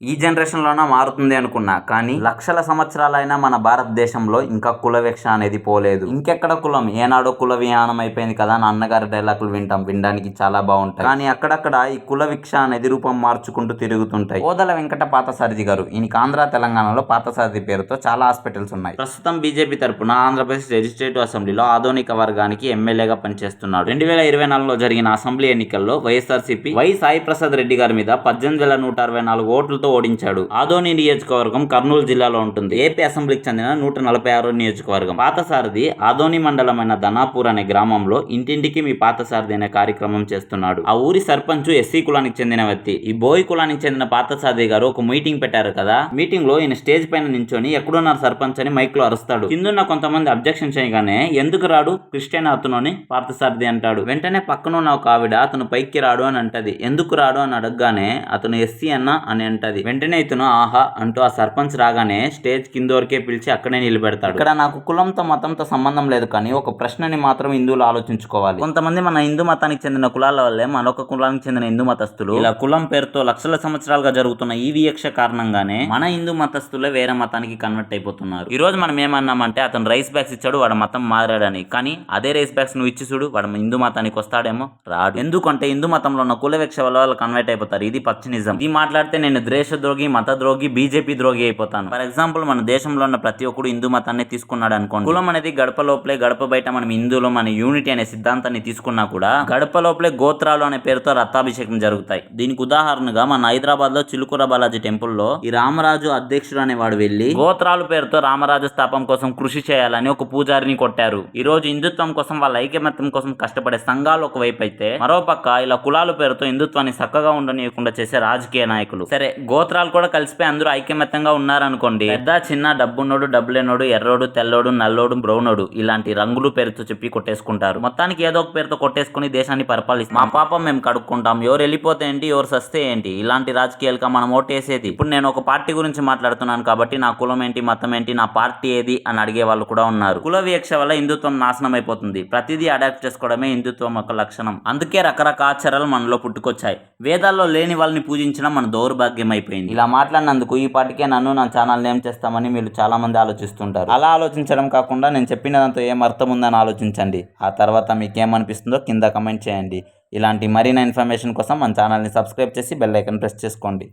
ఈ జనరేషన్లోనే మారుతుంది అనుకున్నా, కానీ లక్షల సంవత్సరాలైనా మన భారతదేశంలో ఇంకా కుల వివక్ష అనేది పోలేదు. ఇంకెక్కడ కులం, ఏనాడో కుల విహానం అయిపోయింది కదా అని అన్నగారి డైలాగులు వినడానికి చాలా బాగుంటాయి. కానీ అక్కడక్కడ ఈ కుల వివక్ష అనేది రూపం మార్చుకుంటూ తిరుగుతుంటాయి. ఓదల వెంకట పాతసారథి గారు, ఈయనకి ఆంధ్ర తెలంగాణలో పాతసారథి పేరుతో చాలా హాస్పిటల్స్ ఉన్నాయి. ప్రస్తుతం బీజేపీ తరపున ఆంధ్రప్రదేశ్ లెజిస్లేటివ్ అసెంబ్లీలో ఆధునిక వర్గానికి ఎమ్మెల్యేగా పనిచేస్తున్నాడు. 2024లో జరిగిన అసెంబ్లీ ఎన్నికల్లో వైఎస్ఆర్సీపీ వై సాయి ప్రసాద్ రెడ్డి గారి మీద 18,164 ఓట్లతో ఓడించాడు. ఆదోని నియోజకవర్గం కర్నూలు జిల్లాలో ఉంటుంది. ఏపీ అసెంబ్లీకి చెందిన 146 నియోజకవర్గం. పాతసారథి ఆదోని మండలమైన ధనాపూర్ అనే గ్రామంలో ఇంటింటికి మీ పాతసారథి అనే కార్యక్రమం చేస్తున్నాడు. ఆ ఊరి సర్పంచ్ ఎస్సీ కులానికి చెందిన వ్యక్తి. ఈ బోయ్ కులానికి చెందిన పాతసారథి గారు ఒక మీటింగ్ పెట్టారు కదా. మీటింగ్ లో ఈయన స్టేజ్ పైన నించొని ఎక్కడున్నారు సర్పంచ్ అని మైక్ లో అరుస్తాడు. కిందున్న కొంతమంది అబ్జెక్షన్ చేయగానే ఎందుకు రాడు క్రిస్టియన్ అతను పాతసారథి అంటాడు. వెంటనే పక్కనున్న ఒక ఆవిడ అతను పైకి రాడు అని అంటది. ఎందుకు రాడు అని అడగగానే అతను ఎస్సీ అన్న అని అంటది. వెంటనే ఇతను ఆహా అంటూ ఆ సర్పంచ్ రాగానే స్టేజ్ కింద వరకే పిలిచి అక్కడే నిలబెడతాడు. ఇక్కడ నాకు కులంతో మతంతో సంబంధం లేదు, కానీ ఒక ప్రశ్నని మాత్రం హిందువులు ఆలోచించుకోవాలి. కొంతమంది మన హిందూ మతానికి చెందిన కులాల వల్లే మరొక కులానికి చెందిన హిందూ మతస్థులు ఇలా కులం పేరుతో లక్షల సంవత్సరాలుగా జరుగుతున్న ఈ వివక్ష కారణంగానే మన హిందూ మతస్థులే వేరే మతానికి కన్వర్ట్ అయిపోతున్నారు. ఈ రోజు మనం ఏమన్నామంటే అతను రైస్ బ్యాగ్స్ ఇచ్చాడు, వాడు మతం మారాడని. కానీ అదే రైస్ బ్యాగ్స్ నువ్వు ఇచ్చి చూడు, వాడు హిందూ మతానికి వస్తాడేమో రాడు. ఎందుకంటే హిందూ మతంలో ఉన్న కుల వివక్ష వల్ల వాళ్ళు కన్వర్ట్ అయిపోతారు. ఇది పచ్చి నిజం. ఇది మాట్లాడితే నేను ద్రోహి, మత ద్రోహి, బీజేపీ ద్రోహి అయిపోతాను. ఫర్ ఎగ్జాంపుల్, మన దేశంలో ఉన్న ప్రతి ఒక్కడు హిందూ మతాన్ని తీసుకున్నాడు అనుకోండి. కులం అనేది గడప లోపలే, గడప బయట మనం హిందువులు మన యూనిటీ అనే సిద్ధాంతాన్ని తీసుకున్నా కూడా గడప లోపలే గోత్రాలు అనే పేరుతో రథాభిషేకం జరుగుతాయి. దీనికి ఉదాహరణగా మన హైదరాబాద్ లో చిలుకూర బాలాజీ టెంపుల్ లో ఈ రామరాజు అధ్యక్షుడు అనేవాడు వెళ్లి గోత్రాలు పేరుతో రామరాజు స్థాపన కోసం కృషి చేయాలని ఒక పూజారిని కొట్టారు. ఈ రోజు హిందుత్వం కోసం, వాళ్ళ ఐకమత్యం కోసం కష్టపడే సంఘాలు ఒకవైపు అయితే, మరోపక్క ఇలా కులాల పేరుతో హిందుత్వాన్ని చక్కగా ఉండనీయకుండా చేసే రాజకీయ నాయకులు. సరే, గోత్రాలు కూడా కలిసిపోయి అందరూ ఐకమత్యంగా ఉన్నారనుకోండి. పెద్ద చిన్న, డబ్బున్నోడు, డబ్బు లేనోడు, ఎర్రోడు, తెల్లోడు, నల్లోడు, బ్రౌనోడు ఇలాంటి రంగులు పేరుతో చెప్పి కొట్టేసుకుంటారు. మొత్తానికి ఏదో ఒక పేరుతో కొట్టేసుకుని దేశాన్ని పరిపాలిస్తారు. మా పాపం మేము కడుక్కుంటాం, ఎవరు వెళ్ళిపోతే ఏంటి, ఎవరు సస్తే ఏంటి, ఇలాంటి రాజకీయాలుగా మనం ఓటేసేది. ఇప్పుడు నేను ఒక పార్టీ గురించి మాట్లాడుతున్నాను కాబట్టి నా కులం ఏంటి, మతం ఏంటి, నా పార్టీ ఏది అని అడిగే వాళ్ళు కూడా ఉన్నారు. కుల వివక్ష వల్ల హిందుత్వం నాశనం అయిపోతుంది. ప్రతిదీ అడాప్ట్ చేసుకోవడమే హిందుత్వం యొక్క లక్షణం. అందుకే రకరకాల ఆచారాలు మనలో పుట్టుకొచ్చాయి. వేదాల్లో లేని వాళ్ళని పూజించడం మన దౌర్భాగ్యం అయిపోయింది. ఇలా మాట్లాడినందుకు ఈ పాటికే నన్ను, నా ఛానల్ ఏం చేస్తామని మీరు చాలా మంది ఆలోచిస్తుంటారు. అలా ఆలోచించడం కాకుండా నేను చెప్పిన దాంతో ఏం అర్థం ఉందని ఆలోచించండి. ఆ తర్వాత మీకేమనిపిస్తుందో కింద కమెంట్ చేయండి. ఇలాంటి మరిన్ని ఇన్ఫర్మేషన్ కోసం మన ఛానల్ని సబ్స్క్రైబ్ చేసి బెల్ ఐకాన్ ప్రెస్ చేసుకోండి.